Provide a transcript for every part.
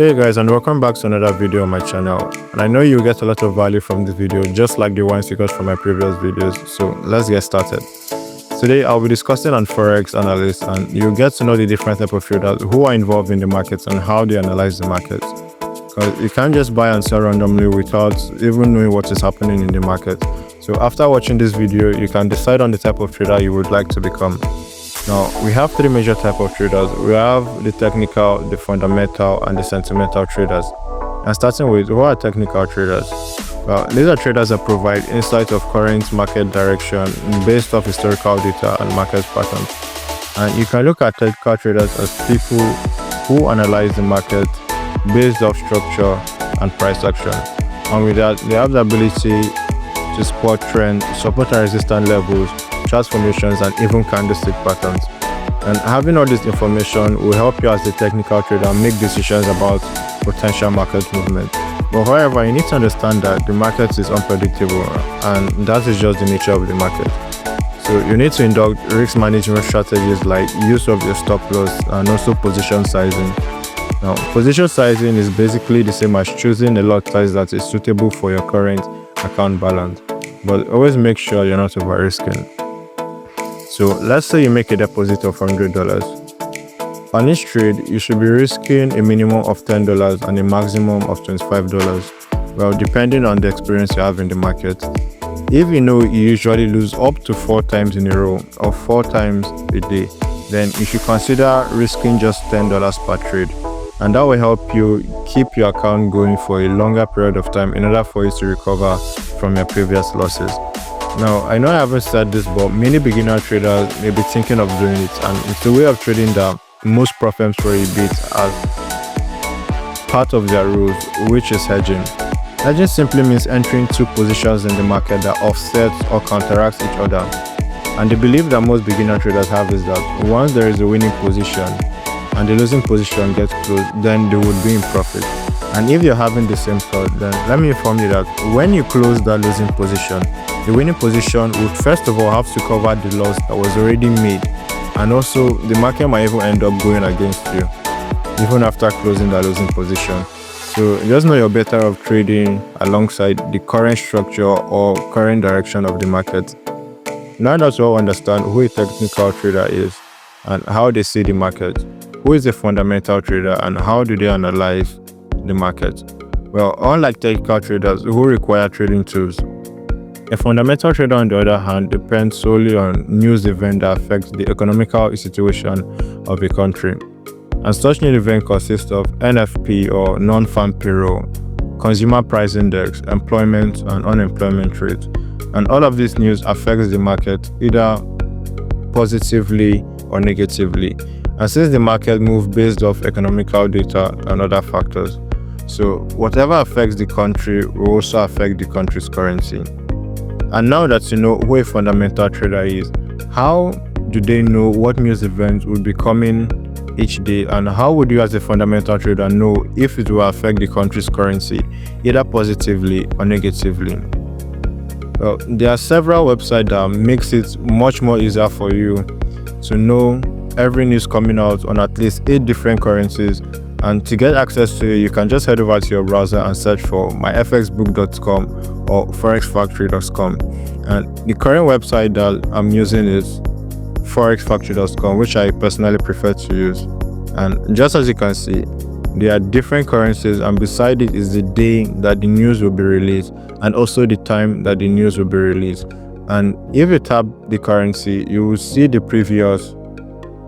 Hey guys, and welcome back to another video on my channel. And I know you get a lot of value from this video, just like the ones you got from my previous videos. So let's get started. Today I'll be discussing on Forex analysts, and you'll get to know the different type of traders who are involved in the markets and how they analyze the markets. Because you can't just buy and sell randomly without even knowing what is happening in the market. So after watching this video, you can decide on the type of trader you would like to become. Now, we have three major types of traders. We have the technical, the fundamental, and the sentimental traders. And starting with, who are technical traders? Well, these are traders that provide insight of current market direction based off historical data and market patterns. And you can look at technical traders as people who analyze the market based off structure and price action. And with that, they have the ability to spot trends, support and resistance levels, chart formations, and even candlestick patterns. And having all this information will help you as a technical trader make decisions about potential market movement. But however, you need to understand that the market is unpredictable, and that is just the nature of the market. So you need to induct risk management strategies like use of your stop loss and also position sizing. Now, position sizing is basically the same as choosing a lot size that is suitable for your current account balance, but always make sure you're not over risking. So let's say you make a deposit of $100. On each trade, you should be risking a minimum of $10 and a maximum of $25, well, depending on the experience you have in the market. If you know you usually lose up to 4 times in a row or 4 times a day, then you should consider risking just $10 per trade. And that will help you keep your account going for a longer period of time in order for you to recover from your previous losses. Now, I know I haven't said this, but many beginner traders may be thinking of doing it, and it's a way of trading that most professionals prohibit as part of their rules, which is hedging. Hedging simply means entering 2 positions in the market that offset or counteract each other. And the belief that most beginner traders have is that once there is a winning position and the losing position gets closed, then they would be in profit. And if you're having the same thought, then let me inform you that when you close that losing position, the winning position would first of all have to cover the loss that was already made, and also the market might even end up going against you even after closing that losing position. So just know you're better off trading alongside the current structure or current direction of the market. Now that you all understand who a technical trader is and how they see the market, who is a fundamental trader and how do they analyze the market? Well, unlike technical traders who require trading tools, a fundamental trader, on the other hand, depends solely on news events that affect the economical situation of a country. And such news events consist of NFP or non-farm payroll, consumer price index, employment and unemployment rate. And all of this news affects the market either positively or negatively. And since the market moves based off economical data and other factors, so whatever affects the country will also affect the country's currency. And now that you know who a fundamental trader is, how do they know what news events will be coming each day, and how would you as a fundamental trader know if it will affect the country's currency either positively or negatively? Well, there are several websites that makes it much more easier for you to know every news coming out on at least 8 different currencies. And to get access to it, you can just head over to your browser and search for myfxbook.com or forexfactory.com. And the current website that I'm using is forexfactory.com, which I personally prefer to use. And just as you can see, there are different currencies, and beside it is the day that the news will be released and also the time that the news will be released. And if you tap the currency, you will see the previous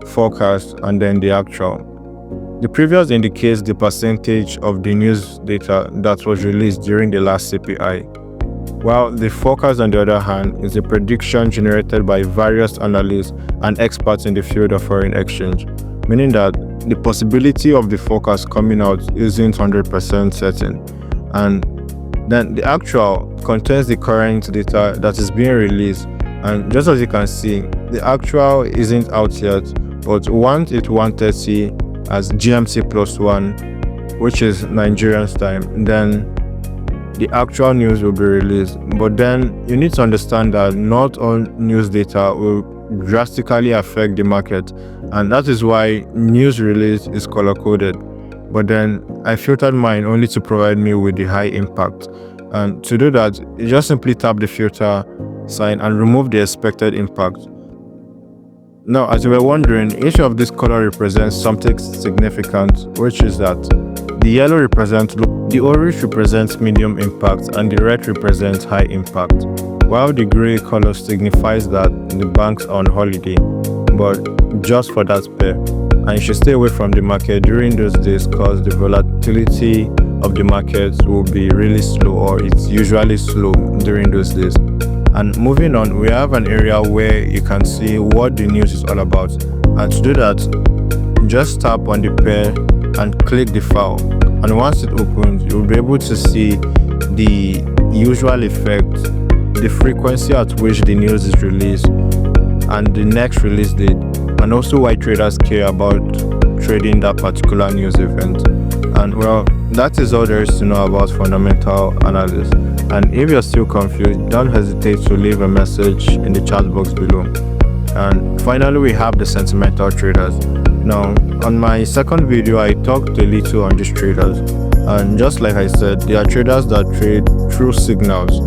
forecast and then the actual. The previous indicates the percentage of the news data that was released during the last CPI, while the forecast, on the other hand, is a prediction generated by various analysts and experts in the field of foreign exchange, meaning that the possibility of the forecast coming out isn't 100% certain. And then the actual contains the current data that is being released, and just as you can see, the actual isn't out yet, but once it's 1:30 as GMT +1, which is Nigerian's time, then the actual news will be released. But then you need to understand that not all news data will drastically affect the market, and that is why news release is color coded. but then I filtered mine only to provide me with the high impact. And to do that, you just simply tap the filter sign and remove the expected impact. Now, as you were wondering, each of these colors represents something significant, which is that the yellow represents low, the orange represents medium impact, and the red represents high impact, while the gray color signifies that the banks are on holiday, but just for that pair. And you should stay away from the market during those days because the volatility of the markets will be really slow, or it's usually slow during those days. And moving on, we have an area where you can see what the news is all about. And to do that, just tap on the pair and click the file. And once it opens, you'll be able to see the usual effect, the frequency at which the news is released, and the next release date, and also why traders care about trading that particular news event. And well, that is all there is to know about fundamental analysis. And if you're still confused, don't hesitate to leave a message in the chat box below. And finally, we have the sentimental traders. Now, on my second video, I talked a little on these traders. And just like I said, they are traders that trade through signals.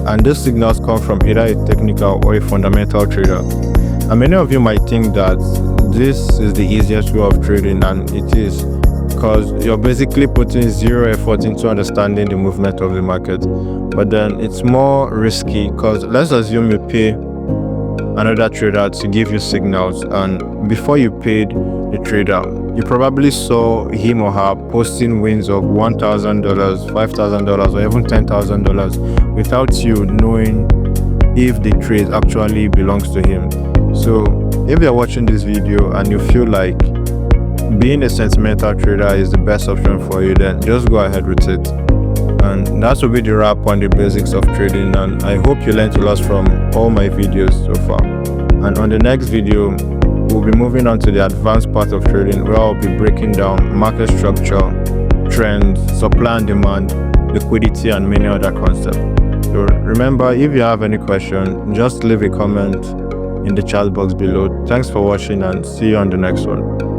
And these signals come from either a technical or a fundamental trader. And many of you might think that this is the easiest way of trading, and it is, because you're basically putting zero effort into understanding the movement of the market. But then it's more risky, because let's assume you pay another trader to give you signals, and before you paid the trader, you probably saw him or her posting wins of $1,000, $5,000, or even $10,000 without you knowing if the trade actually belongs to him. So if you're watching this video and you feel like being a sentimental trader is the best option for you, then just go ahead with it. And that will be the wrap on the basics of trading, and I hope you learned a lot from all my videos so far. And on the next video, we'll be moving on to the advanced part of trading, where I'll be breaking down market structure, trends, supply and demand, liquidity, and many other concepts. So remember, if you have any question, just leave a comment in the chat box below. Thanks for watching, and see you on the next one.